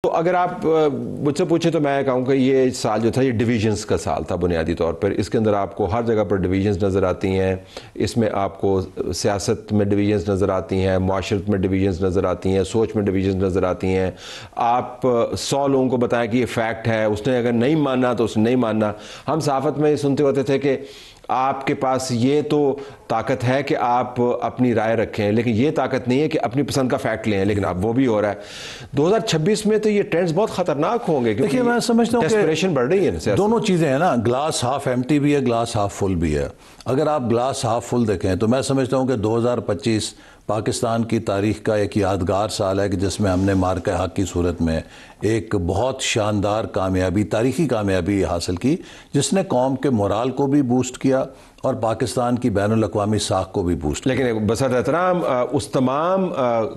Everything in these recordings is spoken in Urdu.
تو اگر آپ مجھ سے پوچھیں تو میں کہوں کہ یہ سال جو تھا یہ ڈویژنز کا سال تھا بنیادی طور پر. اس کے اندر آپ کو ہر جگہ پر ڈویژنز نظر آتی ہیں. اس میں آپ کو سیاست میں ڈویژنز نظر آتی ہیں, معاشرت میں ڈویژنز نظر آتی ہیں, سوچ میں ڈویژنز نظر آتی ہیں. آپ 100 لوگوں کو بتائیں کہ یہ فیکٹ ہے, اس نے اگر نہیں ماننا تو اس نے نہیں ماننا. ہم صحافت میں سنتے ہوتے تھے کہ آپ کے پاس یہ تو طاقت ہے کہ آپ اپنی رائے رکھیں, لیکن یہ طاقت نہیں ہے کہ اپنی پسند کا فیکٹ لیں. لیکن اب وہ بھی ہو رہا ہے. 2026 میں تو یہ ٹرینڈز بہت خطرناک ہوں گے, دیکھیے میں سمجھتا ہوں ڈیسپریشن بڑھ رہی ہے. دونوں چیزیں ہیں نا, گلاس ہاف ایمٹی بھی ہے, گلاس ہاف فل بھی ہے. اگر آپ گلاس ہاف فل دیکھیں تو میں سمجھتا ہوں کہ 2025 پاکستان کی تاریخ کا ایک یادگار سال ہے کہ جس میں ہم نے مارکہ حق کی صورت میں ایک بہت شاندار کامیابی, تاریخی کامیابی حاصل کی, جس نے قوم کے مورال کو بھی بوسٹ کیا اور پاکستان کی بین الاقوامی ساکھ کو بھی بوسٹ کیا. لیکن بسط احترام اس تمام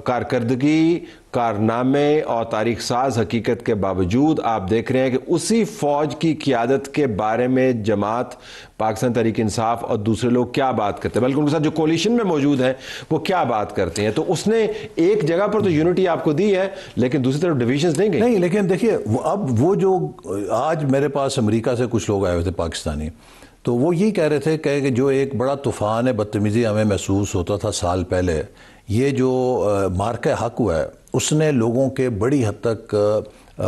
کارکردگی, کارنامے اور تاریخ ساز حقیقت کے باوجود آپ دیکھ رہے ہیں کہ اسی فوج کی قیادت کے بارے میں جماعت پاکستان تحریک انصاف اور دوسرے لوگ کیا بات کرتے ہیں, بلکہ ان کے ساتھ جو کولیشن میں موجود ہیں وہ کیا بات کرتے ہیں. تو اس نے ایک جگہ پر تو یونٹی آپ کو دی ہے, لیکن دوسری طرف ڈویژنز نہیں گئی. نہیں, لیکن دیکھیے اب وہ جو آج میرے پاس امریکہ سے کچھ لوگ آئے ہوئے تھے پاکستانی, تو وہ یہی کہہ رہے تھے کہ جو ایک بڑا طوفان بدتمیزی ہمیں محسوس ہوتا تھا سال پہلے, یہ جو مارکہ حق ہوا ہے اس نے لوگوں کے بڑی حد تک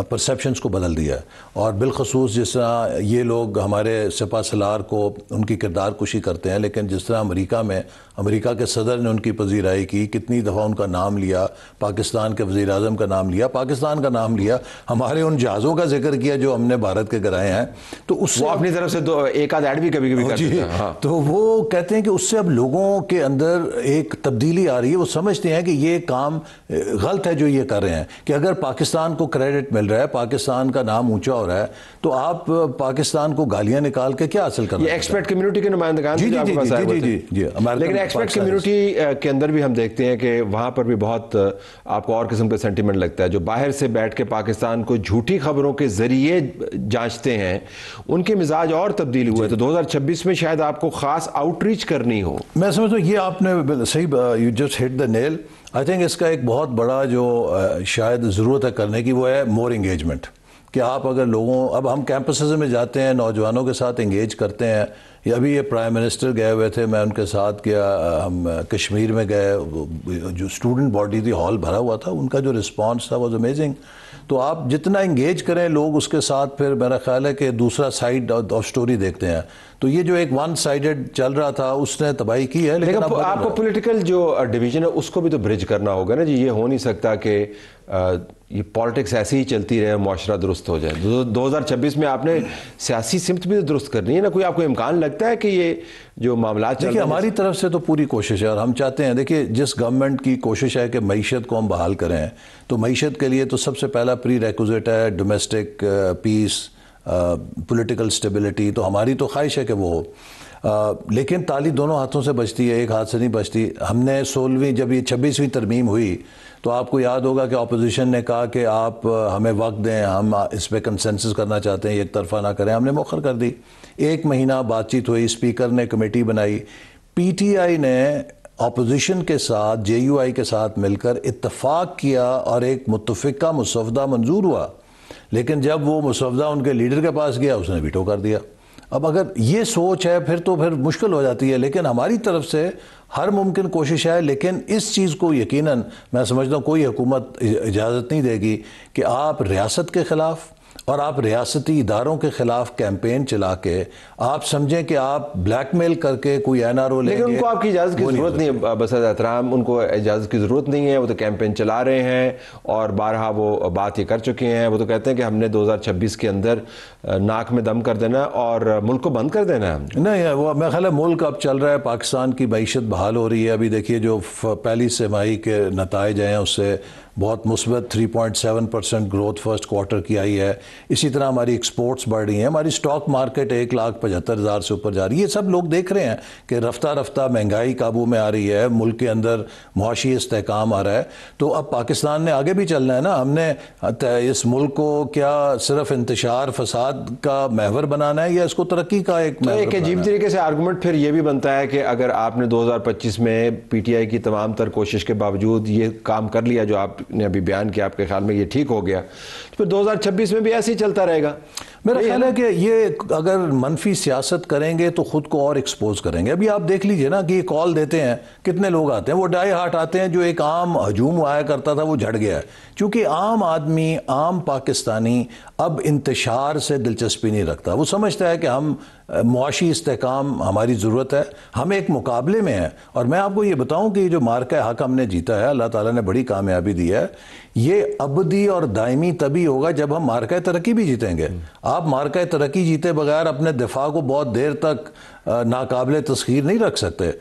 پرسیپشنز کو بدل دیا ہے. اور بالخصوص جس طرح یہ لوگ ہمارے سپہ سالار کو ان کی کردار کشی کرتے ہیں, لیکن جس طرح امریکہ میں امریکہ کے صدر نے ان کی پذیرائی کی, کتنی دفعہ ان کا نام لیا, پاکستان کے وزیر اعظم کا نام لیا, پاکستان کا نام لیا, ہمارے ان جہازوں کا ذکر کیا جو ہم نے بھارت کے گرائے ہیں, تو اس سے وہ اپنی طرف سے ایک آدھ ایڈ بھی کبھی کبھی کرتے ہیں. تو وہ کہتے ہیں کہ اس سے اب لوگوں کے اندر ایک تبدیلی آ رہی ہے. وہ سمجھتے ہیں کہ یہ کام غلط ہے جو یہ کر رہے ہیں, کہ اگر پاکستان کو کریڈٹ مل رہا ہے, پاکستان کا نام اونچا ہو رہا ہے, تو آپ پاکستان کو گالیاں نکال کے کیا حاصل کرنا. یہ ایکسپرٹ کمیونٹی کے نمائندگان جی لیکن ایکسپرٹ کمیونٹی کے اندر بھی ہم دیکھتے ہیں کہ وہاں پر بھی بہت آپ کو اور قسم کا سینٹیمنٹ لگتا ہے. جو باہر سے بیٹھ کے پاکستان کو جھوٹی خبروں کے ذریعے جانچتے ہیں, ان کے مزاج اور تبدیل ہوئے. تو 2026 میں شاید آپ کو خاص آؤٹ ریچ کرنی ہو. میں سمجھتا ہوں یہ آپ نے صحیح, you just hit the nail. I think اس کا ایک بہت بڑا جو شاید ضرورت ہے کرنے کی, وہ ہے مور انگیجمنٹ. کہ آپ اگر لوگوں, اب ہم کیمپسز میں جاتے ہیں, نوجوانوں کے ساتھ انگیج کرتے ہیں. ابھی یہ پرائم منسٹر گئے ہوئے تھے, میں ان کے ساتھ گیا, ہم کشمیر میں گئے, جو اسٹوڈنٹ باڈی تھی, ہال بھرا ہوا تھا, ان کا جو رسپانس تھا واز امیزنگ. تو آپ جتنا انگیج کریں لوگ, اس کے ساتھ پھر میرا خیال ہے کہ دوسرا سائیڈ آف سٹوری دیکھتے ہیں. تو یہ جو ایک ون سائیڈڈ چل رہا تھا اس نے تباہی کی ہے. لیکن آپ کو پولیٹیکل جو ڈویژن ہے اس کو بھی تو برج کرنا ہوگا نا جی. یہ ہو نہیں سکتا کہ یہ پالیٹکس ایسے ہی چلتی رہے, معاشرہ درست ہو جائے. 2026 میں آپ نے سیاسی سمت بھی درست کرنی ہے نا. کوئی آپ کو امکان لگتا ہے کہ یہ جو معاملات چل رہے ہیں؟ ہماری طرف سے تو پوری کوشش ہے, اور ہم چاہتے ہیں, دیکھیے جس گورنمنٹ کی کوشش ہے کہ معیشت کو ہم بحال کریں, تو معیشت کے لیے تو سب سے پہلا پری ریکوزٹ ہے ڈومیسٹک پیس, پولیٹیکل سٹیبلٹی. تو ہماری تو خواہش ہے کہ وہ ہو, لیکن تالی دونوں ہاتھوں سے بجتی ہے, ایک ہاتھ سے نہیں بجتی. ہم نے 16ویں جب یہ 26ویں ترمیم ہوئی تو آپ کو یاد ہوگا کہ اپوزیشن نے کہا کہ آپ ہمیں وقت دیں, ہم اس پہ کنسنسس کرنا چاہتے ہیں, ایک طرفہ نہ کریں. ہم نے مؤخر کر دی, 1 مہینہ بات چیت ہوئی, اسپیکر نے کمیٹی بنائی, پی ٹی آئی نے اپوزیشن کے ساتھ جے یو آئی کے ساتھ مل کر اتفاق کیا اور ایک متفقہ مسودہ منظور ہوا. لیکن جب وہ مسودہ ان کے لیڈر کے پاس گیا, اس نے ویٹو کر دیا. اب اگر یہ سوچ ہے پھر مشکل ہو جاتی ہے. لیکن ہماری طرف سے ہر ممکن کوشش ہے, لیکن اس چیز کو یقیناً میں سمجھتا ہوں کوئی حکومت اجازت نہیں دے گی کہ آپ ریاست کے خلاف اور آپ ریاستی اداروں کے خلاف کیمپین چلا کے آپ سمجھیں کہ آپ بلیک میل کر کے کوئی این آر او لیں گے. لیکن ان کو آپ کی اجازت کی ضرورت نہیں ہے. بسط احترام, ان کو اجازت کی ضرورت نہیں ہے. وہ تو کیمپین چلا رہے ہیں اور بارہا وہ بات یہ کر چکے ہیں. وہ تو کہتے ہیں کہ ہم نے 2026 کے اندر ناک میں دم کر دینا اور ملک کو بند کر دینا ہے. نہیں, وہ میرا خیال ہے ملک اب چل رہا ہے, پاکستان کی معیشت بحال ہو رہی ہے. ابھی دیکھیے جو پہلی سہ-ماہی کے نتائج ہیں اس سے بہت مثبت 3.7% گروتھ فرسٹ کوارٹر کی آئی ہے. اسی طرح ہماری ایکسپورٹس بڑھ رہی ہیں, ہماری سٹاک مارکیٹ 1,75,000 سے اوپر جا رہی ہے. یہ سب لوگ دیکھ رہے ہیں کہ رفتہ رفتہ مہنگائی قابو میں آ رہی ہے, ملک کے اندر معاشی استحکام آ رہا ہے. تو اب پاکستان نے آگے بھی چلنا ہے نا. ہم نے اس ملک کو کیا صرف انتشار فساد کا محور بنانا ہے یا اس کو ترقی کا ایک محور ایک عجیب طریقے سے آرگومنٹ پھر یہ بھی بنتا ہے کہ اگر آپ نے 2025 میں پی ٹی آئی کی تمام تر کوشش کے باوجود یہ کام کر لیا جو آپ نے ابھی بیان کیا آپ کے خیال میں یہ ٹھیک ہو گیا تو پھر 2026 میں بھی ایسے ہی چلتا رہے گا؟ میرا خیال ہے کہ یہ اگر منفی سیاست کریں گے تو خود کو اور ایکسپوز کریں گے. ابھی آپ دیکھ لیجئے نا کہ یہ کال دیتے ہیں, کتنے لوگ آتے ہیں, وہ ڈائی ہارٹ آتے ہیں. جو ایک عام ہجوم آیا کرتا تھا وہ جھڑ گیا ہے, چونکہ عام آدمی, عام پاکستانی اب انتشار سے دلچسپی نہیں رکھتا. وہ سمجھتا ہے کہ ہم معاشی استحکام ہماری ضرورت ہے, ہم ایک مقابلے میں ہیں. اور میں آپ کو یہ بتاؤں کہ یہ جو مارکہ حق ہم نے جیتا ہے, اللہ تعالیٰ نے بڑی کامیابی دی ہے, یہ ابدی اور دائمی تبھی ہوگا جب ہم مارکہ ترقی بھی جیتیں گے. آپ مارکہ ترقی جیتے بغیر اپنے دفاع کو بہت دیر تک ناقابل تسخیر نہیں رکھ سکتے.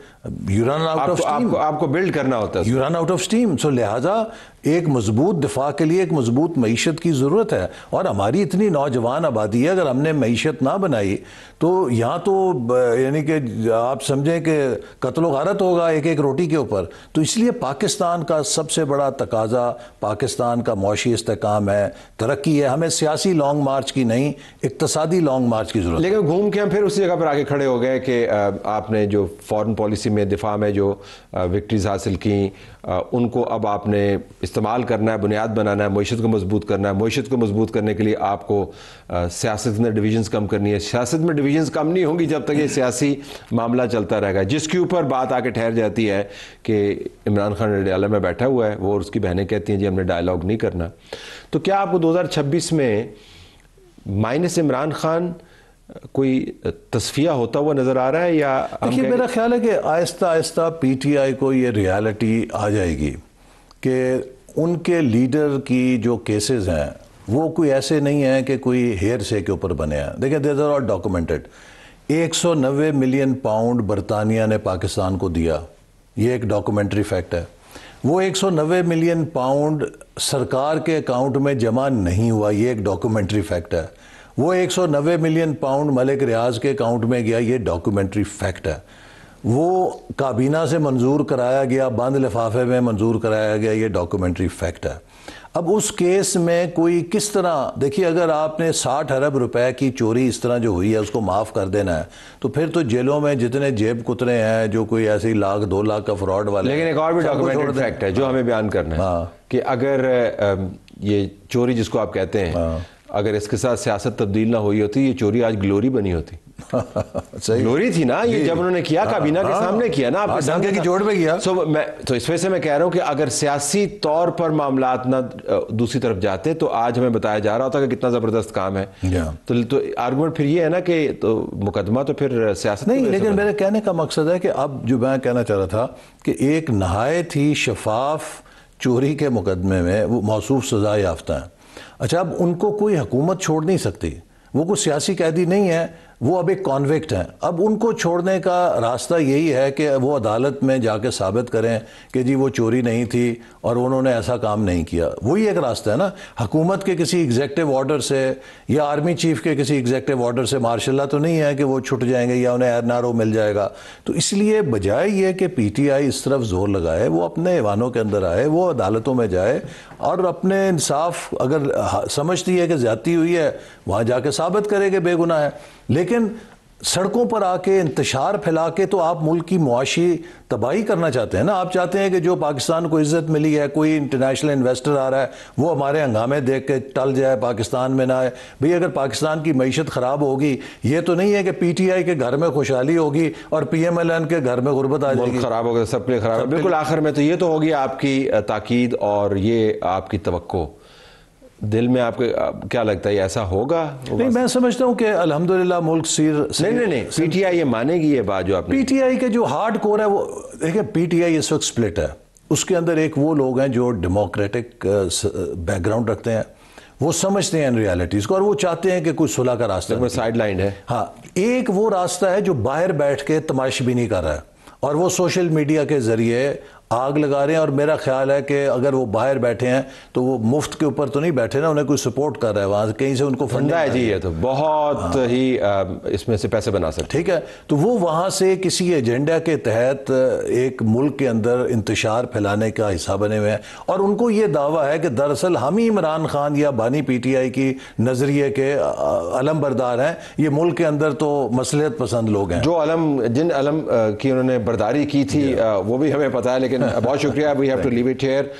You run out of steam, آپ کو بلڈ کرنا ہوتا ہے, you run out of steam. So لہٰذا ایک مضبوط دفاع کے لیے ایک مضبوط معیشت کی ضرورت ہے. اور ہماری اتنی نوجوان آبادی ہے, اگر ہم نے معیشت نہ بنائی تو یہاں تو یعنی کہ آپ سمجھیں کہ قتل و غارت ہوگا ایک ایک روٹی کے اوپر. تو اس لیے پاکستان کا سب سے بڑا تقاضا پاکستان کا معاشی استحکام ہے, ترقی ہے. ہمیں سیاسی لانگ مارچ کی نہیں, اقتصادی لانگ مارچ کی ضرورت ہے. لیکن گھوم کے ہم پھر اسی جگہ پر آگے کھڑے ہو گئے کہ آپ نے جو فارن پالیسی میں, دفاع میں جو وکٹریز حاصل کی, ان کو اب آپ نے استعمال کرنا ہے, بنیاد بنانا ہے, معیشت کو مضبوط کرنا ہے. معیشت کو مضبوط کرنے کے لیے آپ کو سیاست میں ڈویژنز کم کرنی ہے. سیاست میں ڈویژنز کم نہیں ہوں گی جب تک یہ سیاسی معاملہ چلتا رہے گا, جس کے اوپر بات آ کے ٹھہر جاتی ہے کہ عمران خان ریڈیالہ میں بیٹھا ہوا ہے, وہ اور اس کی بہنیں کہتی ہیں جی ہم نے ڈائیلاگ نہیں کرنا. تو کیا آپ کو 2026 میں مائنس عمران خان کوئی تصفیہ ہوتا ہوا نظر آ رہا ہے؟ یا دیکھیے میرا خیال ہے کہ آہستہ آہستہ پی ٹی آئی کو یہ ریالٹی آ جائے گی کہ ان کے لیڈر کی جو کیسز ہیں وہ کوئی ایسے نہیں ہیں کہ کوئی ہیئر سے کے اوپر بنے ہیں. دیکھیں these are all documented. 190 million pound برطانیہ نے پاکستان کو دیا, یہ ایک ڈاکومنٹری فیکٹ ہے. وہ 190 ملین پاؤنڈ سرکار کے اکاؤنٹ میں جمع نہیں ہوا, یہ ایک ڈاکومنٹری فیکٹ ہے. وہ 190 ملین پاؤنڈ ملک ریاض کے اکاؤنٹ میں گیا, یہ ڈاکومنٹری فیکٹ ہے. وہ کابینہ سے منظور کرایا گیا, بند لفافے میں منظور کرایا گیا, یہ ڈاکومنٹری فیکٹ ہے. اب اس کیس میں کوئی کس طرح, دیکھیے اگر آپ نے 60 ارب روپے کی چوری اس طرح جو ہوئی ہے اس کو معاف کر دینا ہے تو پھر تو جیلوں میں جتنے جیب کترے ہیں جو کوئی ایسی 1,00,000 2 لاکھ کا فراڈ والے. لیکن ایک اور بھی ڈاکومنٹڈ فیکٹ ہے جو ہمیں بیان کرنا ہے کہ اگر یہ چوری جس کو آپ کہتے ہیں, اگر اس کے ساتھ سیاست تبدیل نہ ہوئی ہوتی, یہ چوری آج گلوری بنی ہوتی. گلوری تھی نا یہ, جب انہوں نے کیا کابینہ کے سامنے کیا نا, آپ ڈنکے کی جوڑ میں کیا. تو اس وجہ سے میں کہہ رہا ہوں کہ اگر سیاسی طور پر معاملات نہ دوسری طرف جاتے تو آج ہمیں بتایا جا رہا ہوتا کہ کتنا زبردست کام ہے. تو آرگومنٹ پھر یہ ہے نا کہ تو مقدمہ تو پھر سیاست نہیں. لیکن میرے کہنے کا مقصد ہے کہ اب جو میں کہنا چاہ رہا تھا کہ ایک نہایت ہی شفاف چوری کے مقدمے میں وہ موصوف سزا یافتہ ہیں. اچھا, اب ان کو کوئی حکومت چھوڑ نہیں سکتی, وہ کوئی سیاسی قیدی نہیں ہے, وہ اب ایک کانوکٹ ہیں. اب ان کو چھوڑنے کا راستہ یہی ہے کہ وہ عدالت میں جا کے ثابت کریں کہ جی وہ چوری نہیں تھی اور انہوں نے ایسا کام نہیں کیا. وہی ایک راستہ ہے نا. حکومت کے کسی ایگزیکٹو آرڈر سے یا آرمی چیف کے کسی ایگزیکٹو آرڈر سے مارشاء اللہ تو نہیں ہے کہ وہ چھٹ جائیں گے یا انہیں ایئر نارو مل جائے گا. تو اس لیے بجائے یہ کہ پی ٹی آئی اس طرف زور لگائے, وہ اپنے ایوانوں کے اندر آئے, وہ عدالتوں میں جائے اور اپنے انصاف اگر سمجھتی ہے کہ زیادتی ہوئی ہے وہاں جا کے ثابت کرے کہ بے گناہ ہے. لیکن سڑکوں پر آ کے انتشار پھیلا کے تو آپ ملک کی معاشی تباہی کرنا چاہتے ہیں نا. آپ چاہتے ہیں کہ جو پاکستان کو عزت ملی ہے, کوئی انٹرنیشنل انویسٹر آ رہا ہے وہ ہمارے ہنگامے دیکھ کے ٹل جائے, پاکستان میں نہ آئے. بھئی اگر پاکستان کی معیشت خراب ہوگی, یہ تو نہیں ہے کہ پی ٹی آئی کے گھر میں خوشحالی ہوگی اور پی ایم ایل این کے گھر میں غربت آ جائے گی. خراب ہوگا, سب کے لیے خراب. بالکل آخر میں تو یہ تو ہوگی آپ کی تاکید اور یہ آپ کی توقع. دل میں آپ کو کیا لگتا ہے ایسا ہوگا؟ نہیں, میں سمجھتا ہوں کہ الحمدللہ ملک نہیں پی ٹی آئی یہ مانے گی یہ بات جو آپ پی ٹی آئی کے جو ہارڈ کور ہے وہ دیکھیں, پی ٹی آئی اس وقت سپلٹ ہے. اس کے اندر ایک وہ لوگ ہیں جو ڈیموکریٹک بیک گراؤنڈ رکھتے ہیں, وہ سمجھتے ہیں ان ریالٹیز کو اور وہ چاہتے ہیں کہ کوئی صلح کا راستہ سائیڈ لائن ہے. ہاں, ایک وہ راستہ ہے جو باہر بیٹھ کے تماشی بھی نہیں کر رہا ہے اور وہ سوشل میڈیا کے ذریعے آگ لگا رہے ہیں. اور میرا خیال ہے کہ اگر وہ باہر بیٹھے ہیں تو وہ مفت کے اوپر تو نہیں بیٹھے نا, انہیں کوئی سپورٹ کر رہا ہے وہاں سے, کہیں سے ان کو فنڈا ہے. جی یہ تو بہت ہی اس میں سے پیسے بنا سکتے. ٹھیک ہے, تو وہ وہاں سے کسی ایجنڈا کے تحت ایک ملک کے اندر انتشار پھیلانے کا حصہ بنے ہوئے ہیں. اور ان کو یہ دعویٰ ہے کہ دراصل ہم ہی عمران خان یا بانی پی ٹی آئی کی نظریے کے علم بردار ہیں, یہ ملک کے اندر تو مصلحت پسند لوگ ہیں. جو جن علم کی انہوں نے برداری کی تھی وہ بھی ہمیں پتہ ہے. لیکن بہت شکریہ. We have to leave it hair.